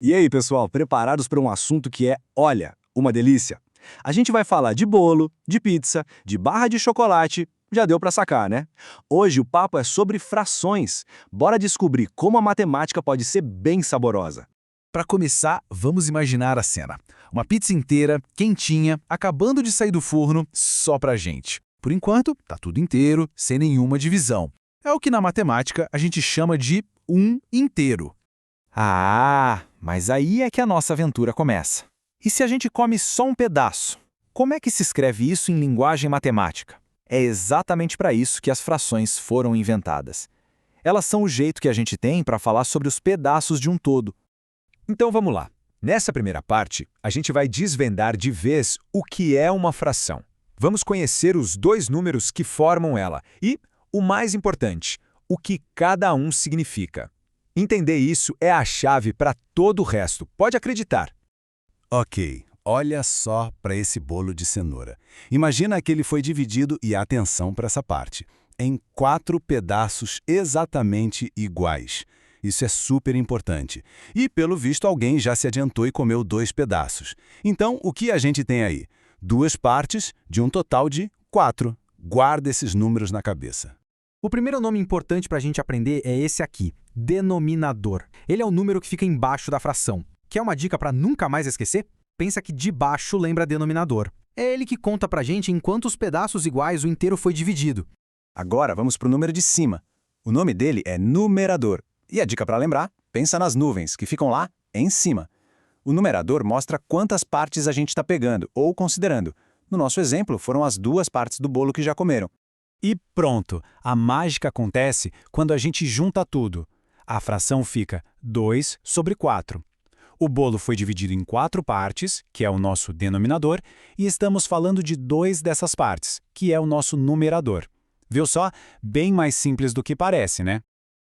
E aí, pessoal, preparados para um assunto que é, olha, uma delícia? A gente vai falar de bolo, de pizza, de barra de chocolate. Já deu para sacar, né? Hoje o papo é sobre frações. Bora descobrir como a matemática pode ser bem saborosa. Para começar, vamos imaginar a cena. Uma pizza inteira, quentinha, acabando de sair do forno, só pra gente. Por enquanto, tá tudo inteiro, sem nenhuma divisão. É o que na matemática a gente chama de um inteiro. Ah, mas aí é que a nossa aventura começa. E se a gente come só um pedaço? Como é que se escreve isso em linguagem matemática? É exatamente para isso que as frações foram inventadas. Elas são o jeito que a gente tem para falar sobre os pedaços de um todo. Então vamos lá. Nessa primeira parte, a gente vai desvendar de vez o que é uma fração. Vamos conhecer os dois números que formam ela e, o mais importante, o que cada um significa. Entender isso é a chave para todo o resto, pode acreditar. Ok, olha só para esse bolo de cenoura. Imagina que ele foi dividido, e atenção para essa parte, em 4 pedaços exatamente iguais. Isso é super importante. E, pelo visto, alguém já se adiantou e comeu 2 pedaços. Então, o que a gente tem aí? 2 partes de um total de 4. Guarda esses números na cabeça. O primeiro nome importante para a gente aprender é esse aqui, denominador. Ele é o número que fica embaixo da fração. Quer uma dica para nunca mais esquecer? Pensa que de baixo lembra denominador. É ele que conta para a gente em quantos pedaços iguais o inteiro foi dividido. Agora vamos para o número de cima. O nome dele é numerador. E a dica para lembrar? Pensa nas nuvens, que ficam lá em cima. O numerador mostra quantas partes a gente está pegando ou considerando. No nosso exemplo, foram as 2 partes do bolo que já comeram. E pronto, a mágica acontece quando a gente junta tudo. A fração fica 2 sobre 4. O bolo foi dividido em 4 partes, que é o nosso denominador, e estamos falando de 2 dessas partes, que é o nosso numerador. Viu só? Bem mais simples do que parece, né?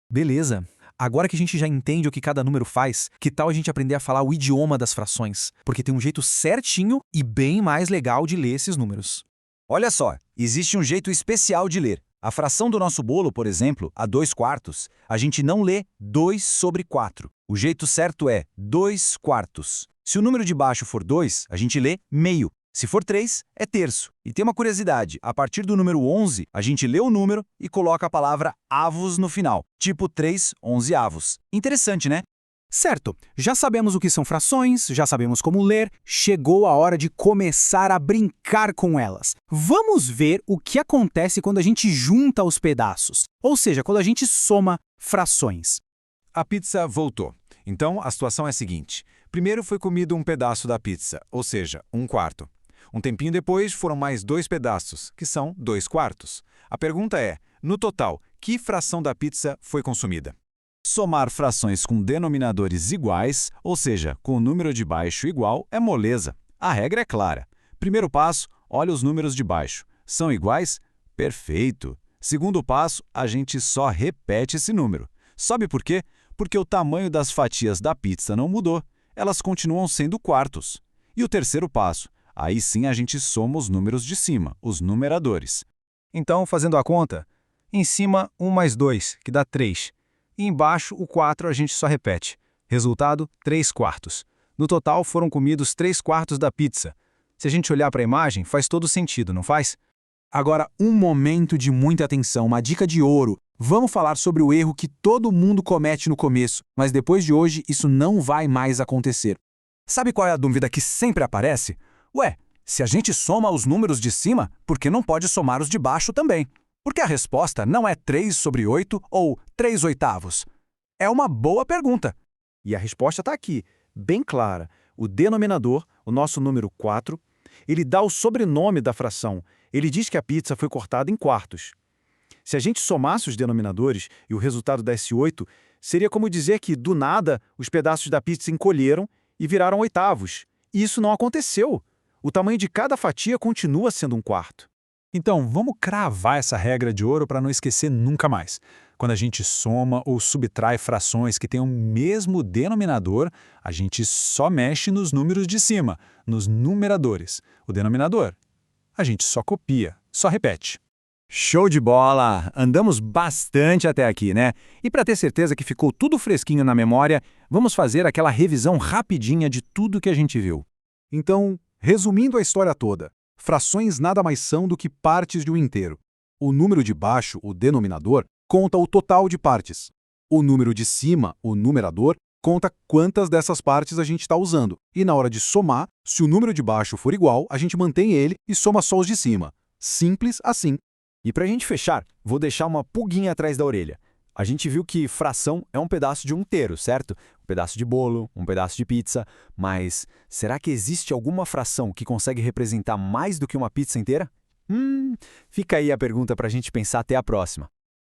Beleza. Agora que a gente já entende o que cada número faz, que tal a gente aprender a falar o idioma das frações? Porque tem um jeito certinho e bem mais legal de ler esses números. Olha só, existe um jeito especial de ler. A fração do nosso bolo, por exemplo, a 2/4, a gente não lê 2 sobre 4. O jeito certo é 2/4. Se o número de baixo for 2, a gente lê meio. Se for 3, é terço. E tem uma curiosidade, a partir do número 11, a gente lê o número e coloca a palavra avos no final, tipo 3/11. Interessante, né? Certo, já sabemos o que são frações, já sabemos como ler, chegou a hora de começar a brincar com elas. Vamos ver o que acontece quando a gente junta os pedaços, ou seja, quando a gente soma frações. A pizza voltou. Então, a situação é a seguinte. Primeiro foi comido um pedaço da pizza, ou seja, 1/4. Um tempinho depois foram mais 2 pedaços, que são 2/4. A pergunta é, no total, que fração da pizza foi consumida? Somar frações com denominadores iguais, ou seja, com o número de baixo igual, é moleza. A regra é clara. Primeiro passo, olha os números de baixo. São iguais? Perfeito. Segundo passo, a gente só repete esse número. Sabe por quê? Porque o tamanho das fatias da pizza não mudou. Elas continuam sendo quartos. E o terceiro passo, aí sim a gente soma os números de cima, os numeradores. Então, fazendo a conta, em cima 1 mais 2, que dá 3. E embaixo o 4 a gente só repete. Resultado, 3/4. No total foram comidos 3/4 da pizza. Se a gente olhar para a imagem, faz todo sentido, não faz? Agora, um momento de muita atenção, uma dica de ouro. Vamos falar sobre o erro que todo mundo comete no começo, mas depois de hoje isso não vai mais acontecer. Sabe qual é a dúvida que sempre aparece? Ué, se a gente soma os números de cima, por que não pode somar os de baixo também? Porque a resposta não é 3 sobre 8 ou 3/8. É uma boa pergunta. E a resposta está aqui, bem clara. O denominador, o nosso número 4, ele dá o sobrenome da fração. Ele diz que a pizza foi cortada em quartos. Se a gente somasse os denominadores e o resultado desse 8, seria como dizer que, do nada, os pedaços da pizza encolheram e viraram oitavos. E isso não aconteceu. O tamanho de cada fatia continua sendo 1/4. Então, vamos cravar essa regra de ouro para não esquecer nunca mais. Quando a gente soma ou subtrai frações que têm o mesmo denominador, a gente só mexe nos números de cima, nos numeradores. O denominador, a gente só copia, só repete. Show de bola! Andamos bastante até aqui, né? E para ter certeza que ficou tudo fresquinho na memória, vamos fazer aquela revisão rapidinha de tudo que a gente viu. Então, resumindo a história toda, frações nada mais são do que partes de um inteiro. O número de baixo, o denominador, conta o total de partes. O número de cima, o numerador, conta quantas dessas partes a gente está usando. E na hora de somar, se o número de baixo for igual, a gente mantém ele e soma só os de cima. Simples assim. E para a gente fechar, vou deixar uma pulguinha atrás da orelha. A gente viu que fração é um pedaço de um inteiro, certo? Um pedaço de bolo, um pedaço de pizza. Mas será que existe alguma fração que consegue representar mais do que uma pizza inteira? Fica aí a pergunta para a gente pensar até a próxima.